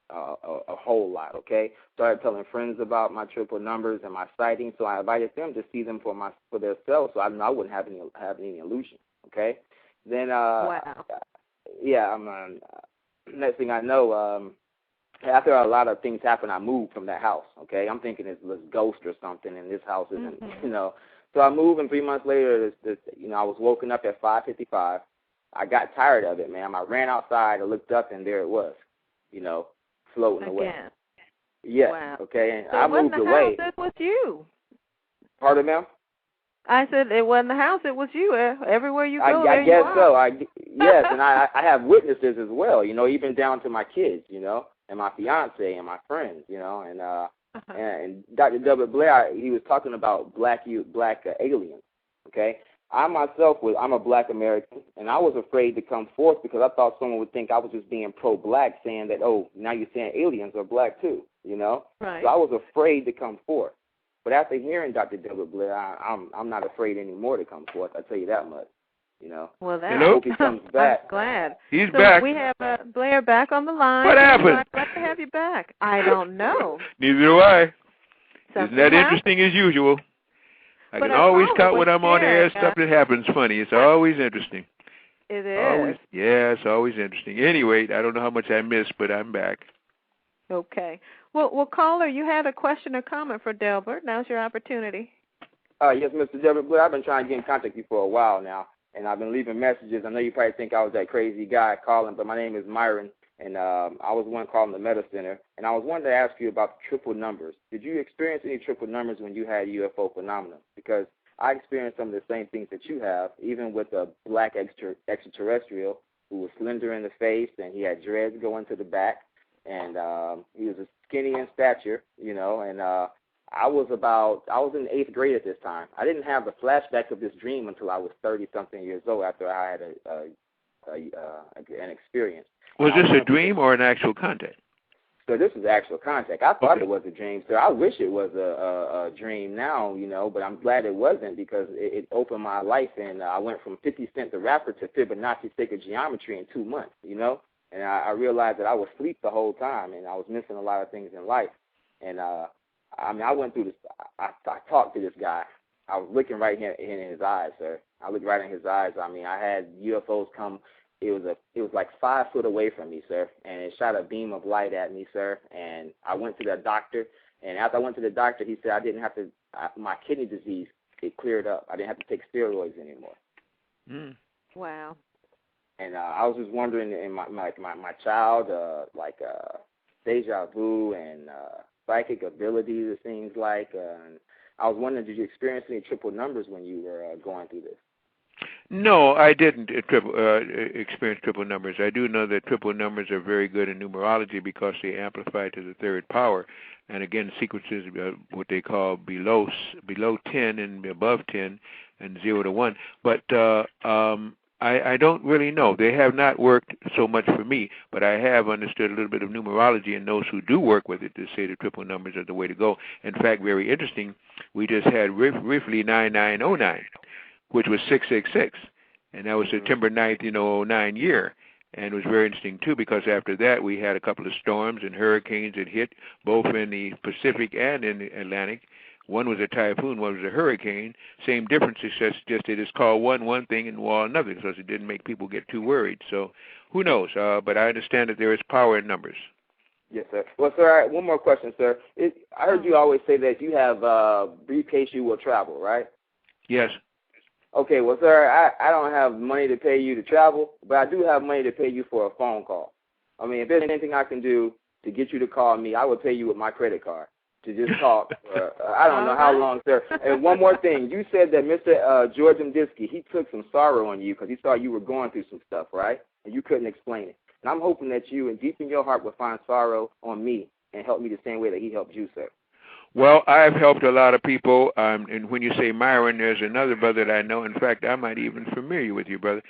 a whole lot, okay? Started telling friends about my triple numbers and my sightings, so I invited them to see them for themselves, so I wouldn't have any illusion, okay? Then, wow. Yeah, next thing I know, after a lot of things happened, I moved from that house, okay? I'm thinking it's a ghost or something, and this house isn't, So I moved, and 3 months later, I was woken up at 5:55. I got tired of it, man. I ran outside, I looked up, and there it was, floating away. Yes, wow. okay, and so I moved away. It was you. Pardon, ma'am? I said it wasn't the house, it was you. Everywhere you go, I there guess you are. so. Yes, and I have witnesses as well, even down to my kids, and my fiance and my friends, and Dr. Delbert Blair, he was talking about black aliens, okay? I myself, I'm a black American, and I was afraid to come forth because I thought someone would think I was just being pro-black, saying that, oh, now you're saying aliens are black too, Right. So I was afraid to come forth. But after hearing Dr. Delbert Blair, I'm not afraid anymore to come forth. I tell you that much. Well, I hope he comes back. I'm glad. He's back. We have Blair back on the line. What happened? I'd like to have you back. I don't know. Neither do I. Something Isn't that happened? interesting as usual? But I can always count when I'm on Blair. air stuff that happens funny. It's always interesting. It is. Always, yeah, it's always interesting. Anyway, I don't know how much I missed, but I'm back. Okay. Well, caller, you had a question or comment for Delbert. Now's your opportunity. Yes, Mr. Delbert Blair, I've been trying to get in contact with you for a while now, and I've been leaving messages. I know you probably think I was that crazy guy calling, but my name is Myron, and I was one calling the Meta Center, and I was wanting to ask you about the triple numbers. Did you experience any triple numbers when you had UFO phenomena? Because I experienced some of the same things that you have, even with a black extraterrestrial who was slender in the face, and he had dreads going to the back, and he was skinny in stature, and I was in 8th grade at this time. I didn't have the flashback of this dream until I was 30-something years old after I had an experience. Was this a dream or an actual contact? So this is actual contact. I thought it was a dream, sir. I wish it was a dream now, but I'm glad it wasn't because it opened my life, and I went from 50 Cent the rapper to Fibonacci sacred geometry in 2 months, And I realized that I was asleep the whole time, and I was missing a lot of things in life. And I went through this. I talked to this guy. I was looking right here in his eyes, sir. I looked right in his eyes. I had UFOs come. It was like 5 foot away from me, sir, and it shot a beam of light at me, sir. And I went to the doctor, and after I went to the doctor, he said I didn't have to. My kidney disease, it cleared up. I didn't have to take steroids anymore. Mm. Wow. And I was just wondering, in my child, deja vu and psychic abilities, it seems like. And I was wondering, did you experience any triple numbers when you were going through this? No, I didn't experience triple numbers. I do know that triple numbers are very good in numerology because they amplify to the third power. And again, sequences what they call below 10 and above 10 and 0 to 1. But I don't really know. They have not worked so much for me, but I have understood a little bit of numerology, and those who do work with it to say the triple numbers are the way to go. In fact, very interesting, we just had Rifley 9909, which was 666, and that was September 9th, 09 year. And it was very interesting, too, because after that we had a couple of storms and hurricanes that hit both in the Pacific and in the Atlantic. One was a typhoon, one was a hurricane. Same difference, it's just they just call one thing and wall another because it didn't make people get too worried. So who knows? But I understand that there is power in numbers. Yes, sir. Well, sir, one more question, sir. I heard you always say that if you have briefcase, you will travel, right? Yes. Okay, well, sir, I don't have money to pay you to travel, but I do have money to pay you for a phone call. I mean, if there's anything I can do to get you to call me, I would pay you with my credit card to just talk. I don't know how long, sir. And one more thing. You said that Mr. George Mdisky, he took some sorrow on you because he saw you were going through some stuff, right? and you couldn't explain it. And I'm hoping that you, and deep in your heart, will find sorrow on me and help me the same way that he helped you, sir. Well, I've helped a lot of people, and when you say Myron, there's another brother that I know. In fact, I might even familiar with you, brother.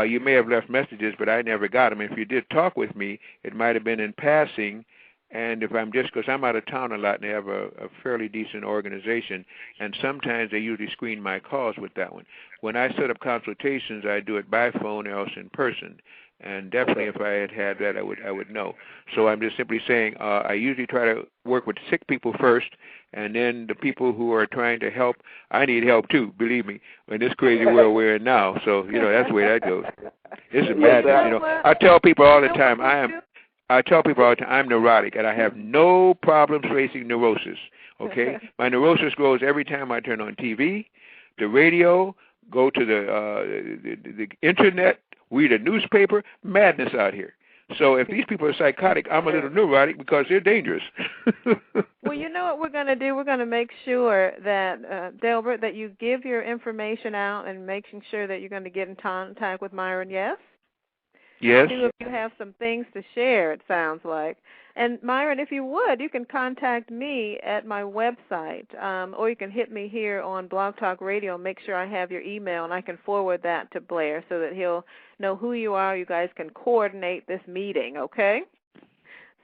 You may have left messages, but I never got them. If you did talk with me, it might have been in passing, and if I'm just, because I'm out of town a lot, and they have a fairly decent organization, and sometimes they usually screen my calls with that one. When I set up consultations, I do it by phone or else in person. And definitely, if I had that, I would know. So I'm just simply saying I usually try to work with sick people first, and then the people who are trying to help. I need help too, believe me, in this crazy world we're in now. So that's the way that goes. It's a madness. I tell people all the time I'm neurotic, and I have no problems facing neurosis. Okay, my neurosis grows every time I turn on TV, the radio, go to the internet, read a newspaper. Madness out here. So if these people are psychotic, I'm a little neurotic because they're dangerous. Well, you know what we're going to do? We're going to make sure that, Delbert, that you give your information out and making sure that you're going to get in contact with Myron, yes? Yes. Two of you have some things to share, it sounds like. And, Myron, if you would, you can contact me at my website, or you can hit me here on Blog Talk Radio and make sure I have your email, and I can forward that to Blair so that he'll know who you are. You guys can coordinate this meeting, okay?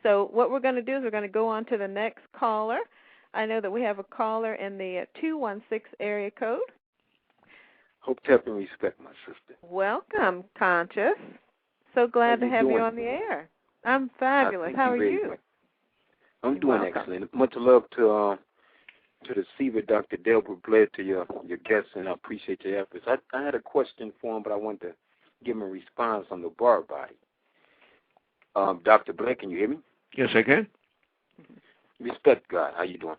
So what we're going to do is we're going to go on to the next caller. I know that we have a caller in the 216 area code. Hope to have and respect, my sister. Welcome, Conscious. So glad to have you on the air. I'm fabulous. How are you? I'm doing excellent. Much love to the Seaver, Dr. Delbert Blair, to your guests, and I appreciate your efforts. I had a question for him, but I wanted to give him a response on the bar body. Dr. Blair, can you hear me? Yes, I can. Respect God. How you doing?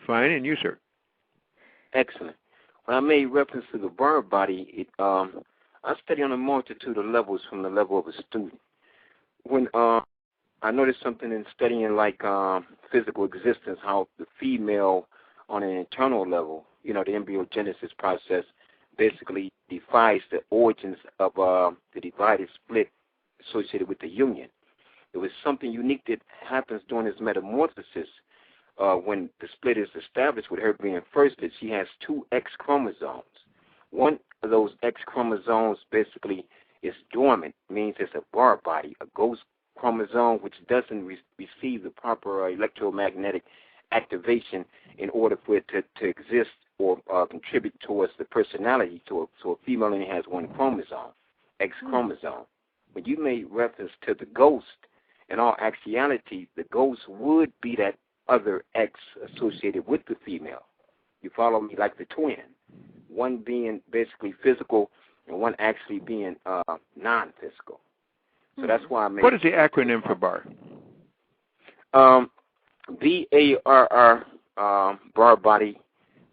Fine, and you, sir? Excellent. When I made reference to the bar body, I study on a multitude of levels from the level of a student. When I noticed something in studying like physical existence, how the female on an internal level, the embryogenesis process basically defies the origins of the divided split associated with the union. It was something unique that happens during this metamorphosis when the split is established with her being firsted. She has 2 X chromosomes. One of those X chromosomes basically is dormant, means it's a bar body, a ghost chromosome which doesn't receive the proper electromagnetic activation in order for it to exist or contribute towards the personality. So a female only has 1 chromosome, X chromosome. When you made reference to the ghost, in all actuality, the ghost would be that other X associated with the female. You follow me? Like the twin. One being basically physical and one actually being non-physical. So that's why I made. What is the acronym for BAR? BARR, bar body.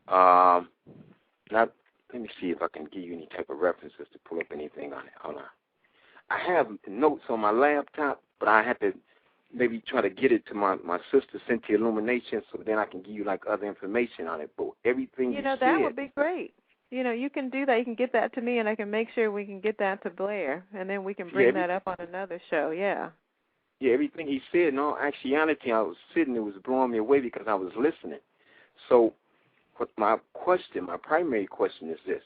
Let me see if I can give you any type of references to pull up anything on it. Hold on. I have notes on my laptop, but I have to maybe try to get it to my sister, Cynthia Illumination, so then I can give you like other information on it. But everything you said, that would be great. You can do that. You can get that to me, and I can make sure we can get that to Blair, and then we can bring that up on another show. Yeah. Yeah, everything he said, in all actuality, I was sitting, it was blowing me away because I was listening. So what my primary question is this.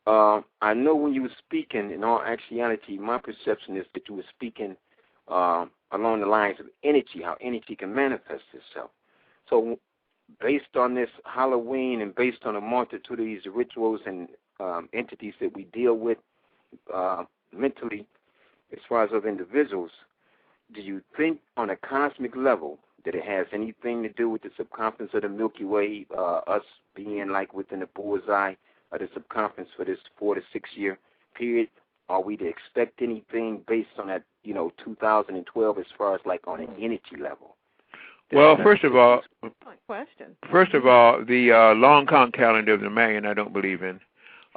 I know when you were speaking, in all actuality, my perception is that you were speaking along the lines of energy, how energy can manifest itself. So based on this Halloween and based on a multitude of these rituals and entities that we deal with mentally, as far as other individuals, do you think on a cosmic level that it has anything to do with the circumference of the Milky Way, us being like within the bullseye of the circumference for this 4 to 6 year period? Are we to expect anything based on that, 2012 as far as like on an energy level? Well, first of all, the long count calendar of the Mayan I don't believe in.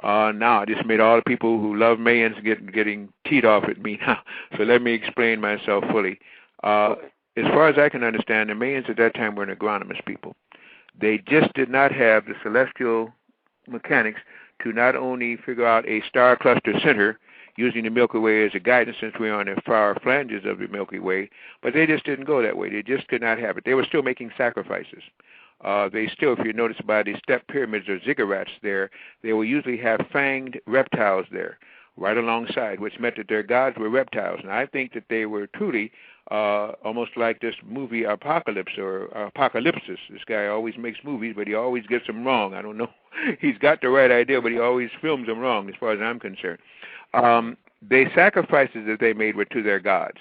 Now, I just made all the people who love Mayans getting teed off at me now. So let me explain myself fully. As far as I can understand, the Mayans at that time were an agronomist people. They just did not have the celestial mechanics to not only figure out a star cluster center using the Milky Way as a guidance since we're on the far flanges of the Milky Way. But they just didn't go that way. They just could not have it. They were still making sacrifices. They still, if you notice by the step pyramids or ziggurats there, they will usually have fanged reptiles there right alongside, which meant that their gods were reptiles. And I think that they were truly almost like this movie Apocalypse or Apocalypsis. This guy always makes movies, but he always gets them wrong. I don't know. He's got the right idea, but he always films them wrong as far as I'm concerned. The sacrifices that they made were to their gods.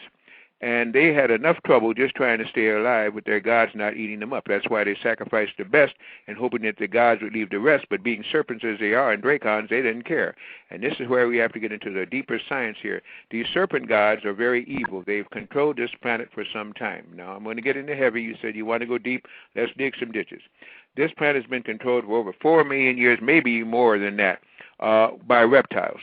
And they had enough trouble just trying to stay alive with their gods not eating them up. That's why they sacrificed the best and hoping that the gods would leave the rest. But being serpents as they are and dracons, they didn't care. And this is where we have to get into the deeper science here. These serpent gods are very evil. They've controlled this planet for some time. Now, I'm going to get into heavy. You said you want to go deep. Let's dig some ditches. This planet has been controlled for over 4 million years, maybe more than that, by reptiles.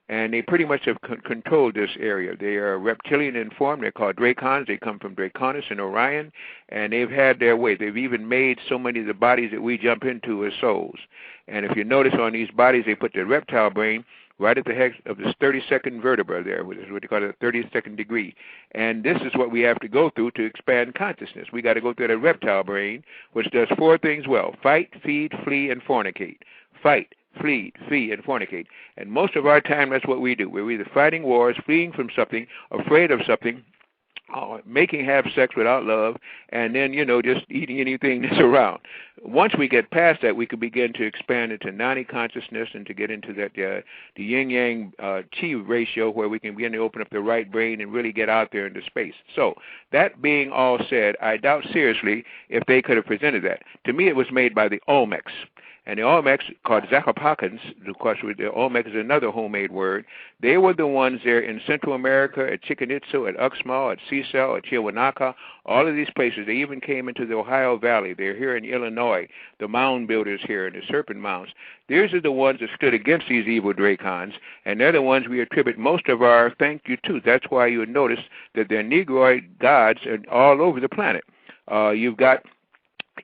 And they pretty much have controlled this area. They are reptilian in form. They're called dracons. They come from Draconis and Orion, and they've had their way. They've even made so many of the bodies that we jump into as souls. And if you notice on these bodies, they put the reptile brain right at the head of this 32nd vertebra there, which is what they call the 32nd degree. And this is what we have to go through to expand consciousness. We got to go through the reptile brain, which does 4 things well: fight, feed, flee, and fornicate. Fight, flee, and fornicate. And most of our time, that's what we do. We're either fighting wars, fleeing from something, afraid of something, have sex without love, and then, just eating anything that's around. Once we get past that, we can begin to expand into Nani consciousness and to get into that the yin-yang chi ratio, where we can begin to open up the right brain and really get out there into space. So that being all said, I doubt seriously if they could have presented that. To me, it was made by the Olmecs. And the Olmecs, called Zacopacans, of course, the Olmec is another homemade word. They were the ones there in Central America, at Chichen Itza, at Uxmal, at Cecil, at Chihuahua, all of these places. They even came into the Ohio Valley. They're here in Illinois, the mound builders here, and the serpent mounds. These are the ones that stood against these evil dracons, and they're the ones we attribute most of our thank you to. That's why you would notice that they're Negroid gods all over the planet. You've got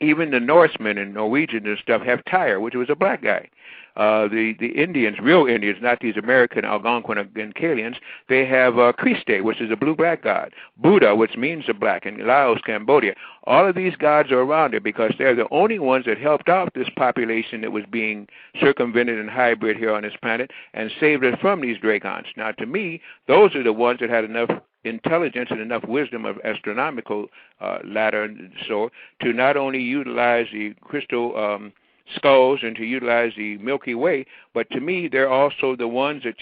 even the Norsemen and Norwegians and stuff have Tyre, which was a black guy. The Indians, real Indians, not these American Algonquin and Kalians, they have Christe, which is a blue-black god. Buddha, which means the black, in Laos, Cambodia. All of these gods are around it because they're the only ones that helped out this population that was being circumvented and hybrid here on this planet and saved us from these dracons. Now, to me, those are the ones that had enough intelligence and enough wisdom of astronomical ladder and so to not only utilize the crystal skulls and to utilize the Milky Way, but to me, they're also the ones that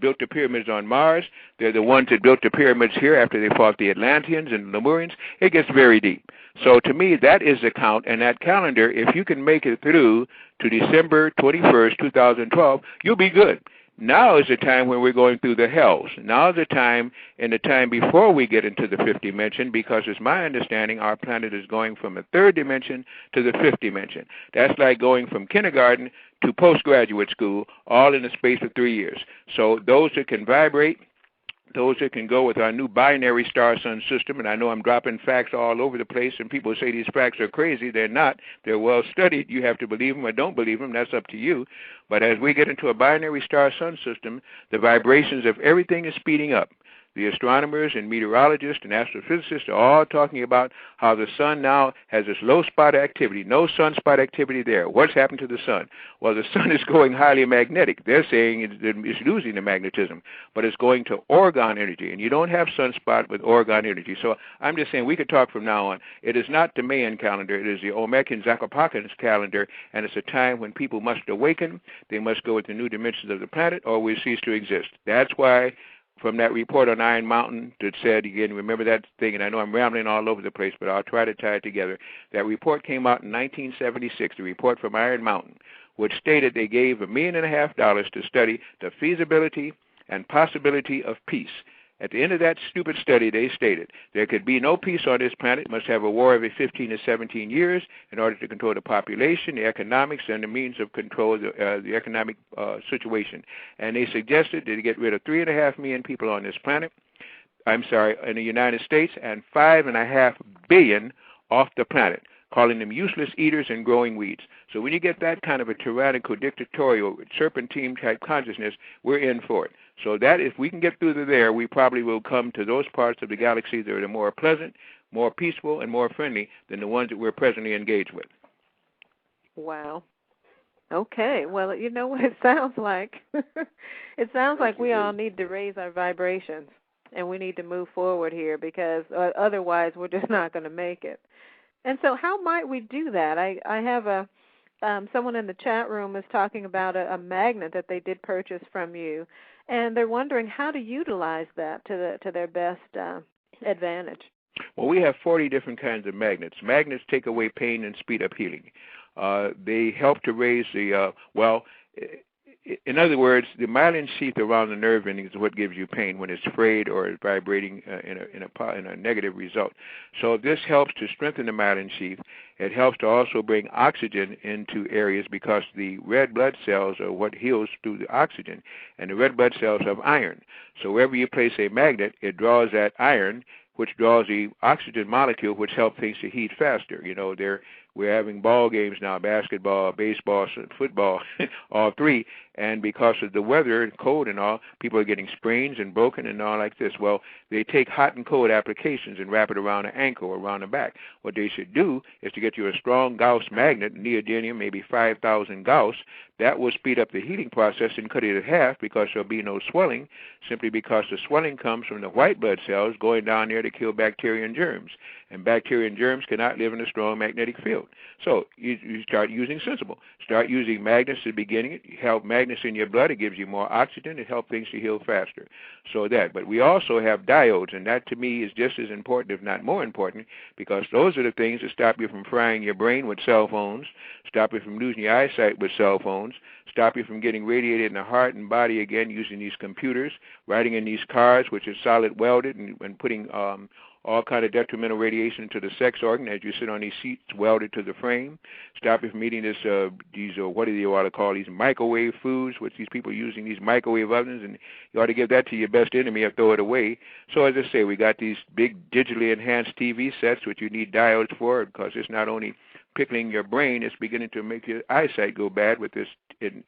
built the pyramids on Mars. They're the ones that built the pyramids here after they fought the Atlanteans and Lemurians. It gets very deep. So to me, that is the count, and that calendar, if you can make it through to December 21st, 2012, you'll be good. Now is the time when we're going through the hells. Now is the time, and the time before we get into the fifth dimension, because it's my understanding our planet is going from the third dimension to the fifth dimension. That's like going from kindergarten to postgraduate school, all in the space of 3 years. So those that can vibrate, those that can go with our new binary star-sun system, and I know I'm dropping facts all over the place, and people say these facts are crazy. They're not. They're well studied. You have to believe them or don't believe them. That's up to you. But as we get into a binary star-sun system, the vibrations of everything is speeding up. The astronomers and meteorologists and astrophysicists are all talking about how the sun now has this low spot activity, no sunspot activity there. What's happened to the sun? Well, the sun is going highly magnetic. They're saying it's losing the magnetism, but it's going to orgone energy, and you don't have sunspot with orgone energy. So I'm just saying we could talk from now on. It is not the Mayan calendar. It is the Olmecan Zacopacans calendar, and it's a time when people must awaken. They must go with the new dimensions of the planet, or we cease to exist. That's why from that report on Iron Mountain that said, again, remember that thing, and I know I'm rambling all over the place, but I'll try to tie it together. That report came out in 1976, the report from Iron Mountain, which stated they gave $1.5 million to study the feasibility and possibility of peace. At the end of that stupid study, they stated there could be no peace on this planet, must have a war every 15 to 17 years in order to control the population, the economics, and the means of control the economic situation. And they suggested to get rid of 3.5 million people on this planet, in the United States, and 5.5 billion off the planet, calling them useless eaters and growing weeds. So when you get that kind of a tyrannical, dictatorial, serpentine-type consciousness, we're in for it. So that if we can get through to there, we probably will come to those parts of the galaxy that are more pleasant, more peaceful, and more friendly than the ones that we're presently engaged with. Wow. Okay. Well, you know what it sounds like? It sounds like we all need to raise our vibrations, and we need to move forward here because otherwise we're just not going to make it. And so how might we do that? I have someone in the chat room is talking about a magnet that they did purchase from you, and they're wondering how to utilize that to their best advantage. Well, we have 40 different kinds of magnets. Magnets take away pain and speed up healing. They help to raise the, in other words, the myelin sheath around the nerve endings is what gives you pain when it's frayed or is vibrating in a negative result. So this helps to strengthen the myelin sheath. It helps to also bring oxygen into areas because the red blood cells are what heals through the oxygen, and the red blood cells have iron. So wherever you place a magnet, it draws that iron, which draws the oxygen molecule, which helps things to heat faster. You know, we're having ball games now, basketball, baseball, football, all three, and because of the weather and cold and all, people are getting sprains and broken and all like this. Well, they take hot and cold applications and wrap it around the ankle or around the back. What they should do is to get you a strong Gauss magnet, neodymium, maybe 5,000 Gauss. That will speed up the healing process and cut it in half because there'll be no swelling, simply because the swelling comes from the white blood cells going down there to kill bacteria and germs. And bacteria and germs cannot live in a strong magnetic field. So you start using sensible. Start using magnets at the beginning. You have magnets in your blood. It gives you more oxygen. It helps things to heal faster. So that. But we also have diodes, and that to me is just as important, if not more important, because those are the things that stop you from frying your brain with cell phones, stop you from losing your eyesight with cell phones, stop you from getting radiated in the heart and body again using these computers, riding in these cars, which is solid welded, and putting all kind of detrimental radiation to the sex organ as you sit on these seats welded to the frame. Stop you from eating what do you ought to call these microwave foods, which these people are using these microwave ovens, and you ought to give that to your best enemy or throw it away. So as I say, we got these big digitally enhanced TV sets, which you need diodes for, because it's not only pickling your brain, it's beginning to make your eyesight go bad with this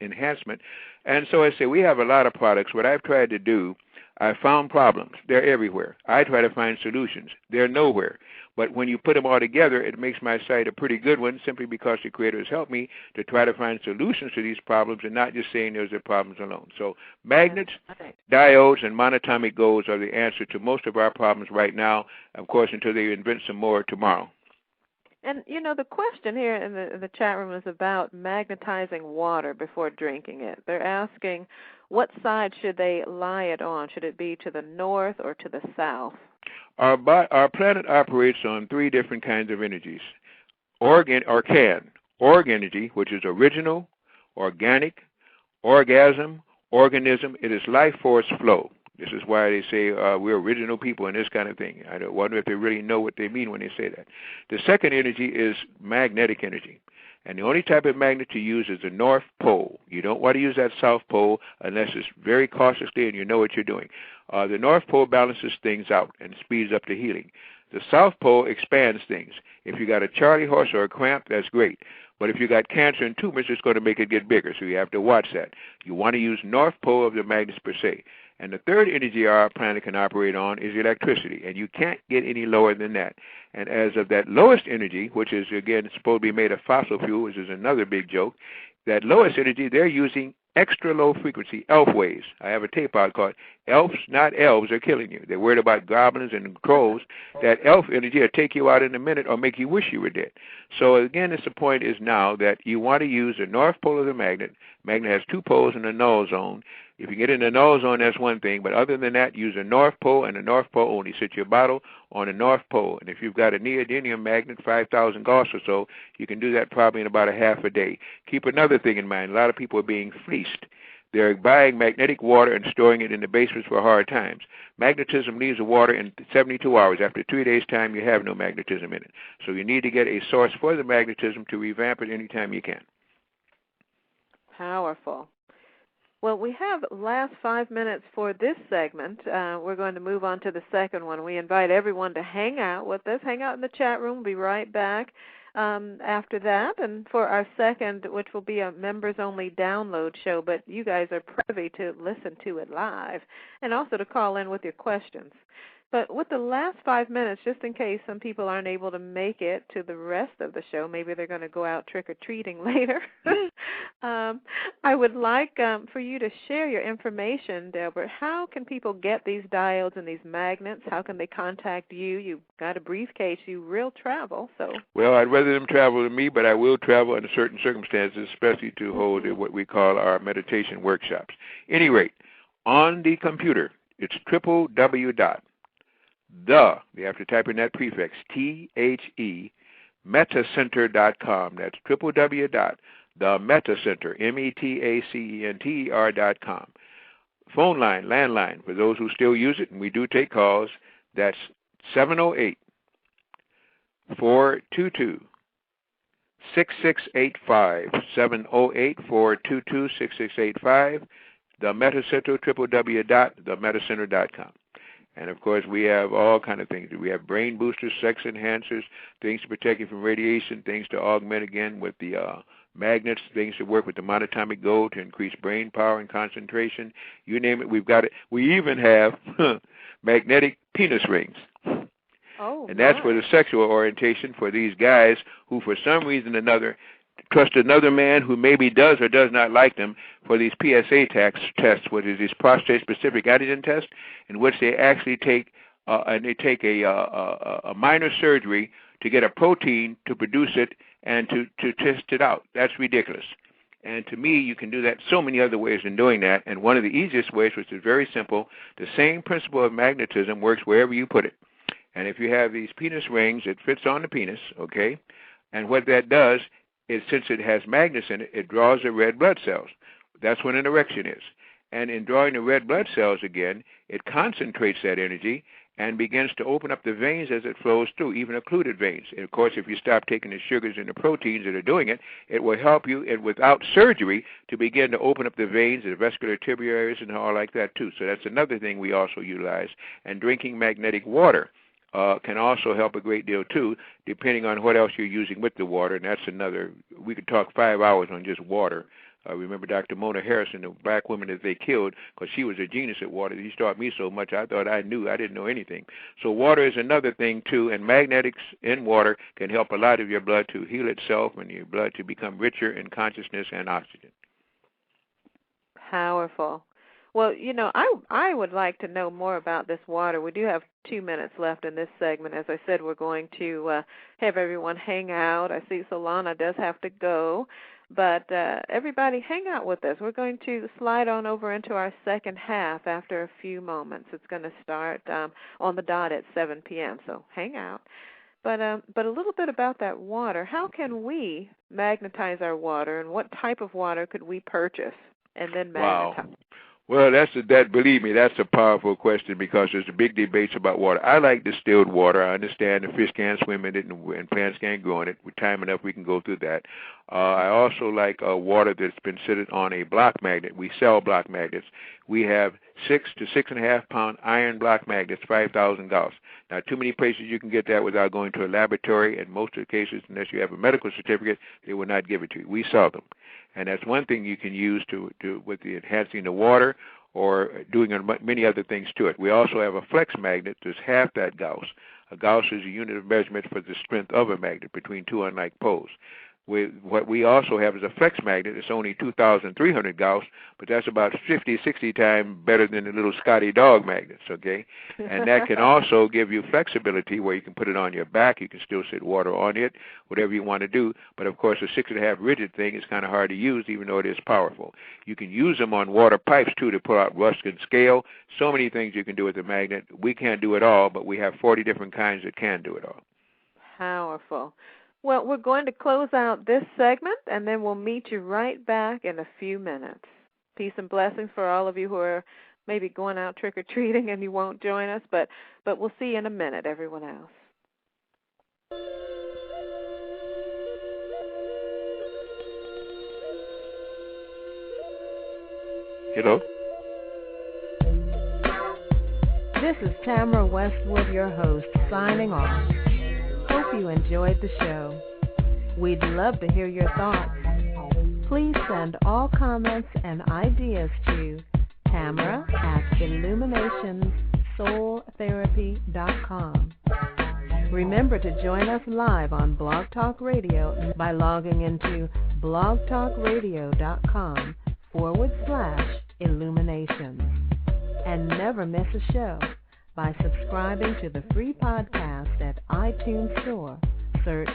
enhancement. And so I say we have a lot of products. What I've tried to do, I found problems. They're everywhere. I try to find solutions. They're nowhere. But when you put them all together, it makes my site a pretty good one, simply because the Creator has helped me to try to find solutions to these problems and not just saying there's the problems alone. So magnets, diodes, and monatomic golds are the answer to most of our problems right now, of course, until they invent some more tomorrow. And, you know, the question here in the chat room is about magnetizing water before drinking it. They're asking, what side should they lie it on? Should it be to the north or to the south? Our planet operates on three different kinds of energies. Org energy, which is original, organic, orgasm, organism. It is life force flow. This is why they say we're original people and this kind of thing. I wonder if they really know what they mean when they say that. The second energy is magnetic energy. And the only type of magnet to use is the North Pole. You don't want to use that South Pole unless it's very cautiously and you know what you're doing. The North Pole balances things out and speeds up the healing. The South Pole expands things. If you got a Charlie horse or a cramp, that's great. But if you got cancer and tumors, it's going to make it get bigger, so you have to watch that. You want to use North Pole of the magnets per se. And the third energy our planet can operate on is electricity, and you can't get any lower than that. And as of that lowest energy, which is, again, supposed to be made of fossil fuel, which is another big joke, that lowest energy, they're using extra low frequency elf waves. I have a tape out called Elves, Not Elves, Are Killing You. They're worried about goblins and trolls. That elf energy will take you out in a minute or make you wish you were dead. So again, the point is now that you want to use the north pole of the magnet. Magnet has two poles in the null zone. If you get in the null zone, that's one thing. But other than that, use the north pole and the north pole only. Sit your bottle on the north pole. And if you've got a neodymium magnet, 5,000 Gauss or so, you can do that probably in about a half a day. Keep another thing in mind. A lot of people are being fleeced. They're buying magnetic water and storing it in the basements for hard times. Magnetism leaves the water in 72 hours. After 3 days' time, you have no magnetism in it. So you need to get a source for the magnetism to revamp it anytime you can. Powerful. Well, we have last 5 minutes for this segment. We're going to move on to the second one. We invite everyone to hang out with us. Hang out in the chat room. We'll be right back after that. And for our second, which will be a members-only download show, but you guys are privy to listen to it live and also to call in with your questions. But with the last 5 minutes, just in case some people aren't able to make it to the rest of the show, maybe they're going to go out trick-or-treating later, I would like for you to share your information, Delbert. How can people get these diodes and these magnets? How can they contact you? You've got a briefcase. You real travel. So. Well, I'd rather them travel to me, but I will travel under certain circumstances, especially to hold what we call our meditation workshops. Any rate, on the computer, it's you have to type in that prefix, THE, metacenter.com. That's www.themetacenter, metacenter.com. Phone line, landline, for those who still use it, and we do take calls, that's 708-422-6685, 708-422-6685, the Metacenter, www.themetacenter.com. And, of course, we have all kind of things. We have brain boosters, sex enhancers, things to protect you from radiation, things to augment, again, with the magnets, things to work with the monatomic gold to increase brain power and concentration. You name it, we've got it. We even have magnetic penis rings. Oh, and that's for the sexual orientation for these guys who, for some reason or another, trust another man who maybe does or does not like them for these PSA tests, which is these prostate-specific antigen tests, in which they actually take a minor surgery to get a protein to produce it and to test it out. That's ridiculous. And to me, you can do that so many other ways in doing that. And one of the easiest ways, which is very simple, the same principle of magnetism works wherever you put it. And if you have these penis rings, it fits on the penis, okay? And what that does is, since it has magnets in it, it draws the red blood cells. That's what an erection is. And in drawing the red blood cells again, it concentrates that energy and begins to open up the veins as it flows through, even occluded veins. And, of course, if you stop taking the sugars and the proteins that are doing it, it will help you, and without surgery, to begin to open up the veins, the vascular arterioles, and all like that, too. So that's another thing we also utilize. And drinking magnetic water can also help a great deal, too, depending on what else you're using with the water. And that's another, we could talk 5 hours on just water. Remember Dr. Mona Harrison, the black woman that they killed, because she was a genius at water. She taught me so much I thought I knew. I didn't know anything. So water is another thing, too, and magnetics in water can help a lot of your blood to heal itself and your blood to become richer in consciousness and oxygen. Powerful. Well, you know, I would like to know more about this water. We do have 2 minutes left in this segment. As I said, we're going to have everyone hang out. I see Solana does have to go. But everybody, hang out with us. We're going to slide on over into our second half after a few moments. It's going to start on the dot at 7 p.m., so hang out. But a little bit about that water. How can we magnetize our water, and what type of water could we purchase and then magnetize? Wow. Well, believe me, that's a powerful question, because there's a big debates about water. I like distilled water. I understand the fish can't swim in it and plants can't grow in it. With time enough, we can go through that. I also like water that's been sitting on a block magnet. We sell block magnets. We have 6 to 6.5 pound iron block magnets, 5,000 Gauss. Now, too many places you can get that without going to a laboratory. In most of the cases, unless you have a medical certificate, they will not give it to you. We sell them. And that's one thing you can use with the enhancing the water, or doing many other things to it. We also have a flex magnet that's half that Gauss. A Gauss is a unit of measurement for the strength of a magnet between two unlike poles. What we also have is a flex magnet. It's only 2,300 Gauss, but that's about 50, 60 times better than the little Scotty dog magnets, okay? And that can also give you flexibility where you can put it on your back. You can still sit water on it, whatever you want to do. But, of course, a 6.5 rigid thing is kind of hard to use, even though it is powerful. You can use them on water pipes, too, to pull out rust and scale. So many things you can do with a magnet. We can't do it all, but we have 40 different kinds that can do it all. Powerful. Well, we're going to close out this segment, and then we'll meet you right back in a few minutes. Peace and blessings for all of you who are maybe going out trick-or-treating and you won't join us, but we'll see you in a minute, everyone else. This is Tamara Westwood, your host, signing off. Hope you enjoyed the show. We'd love to hear your thoughts. Please send all comments and ideas to Tamara@illuminationssoultherapy.com. Remember to join us live on Blog Talk Radio by logging into blogtalkradio.com/illuminations. And never miss a show by subscribing to the free podcast at iTunes Store. Search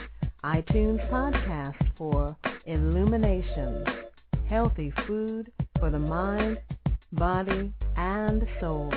iTunes Podcast for Illuminations, healthy food for the mind, body, and soul.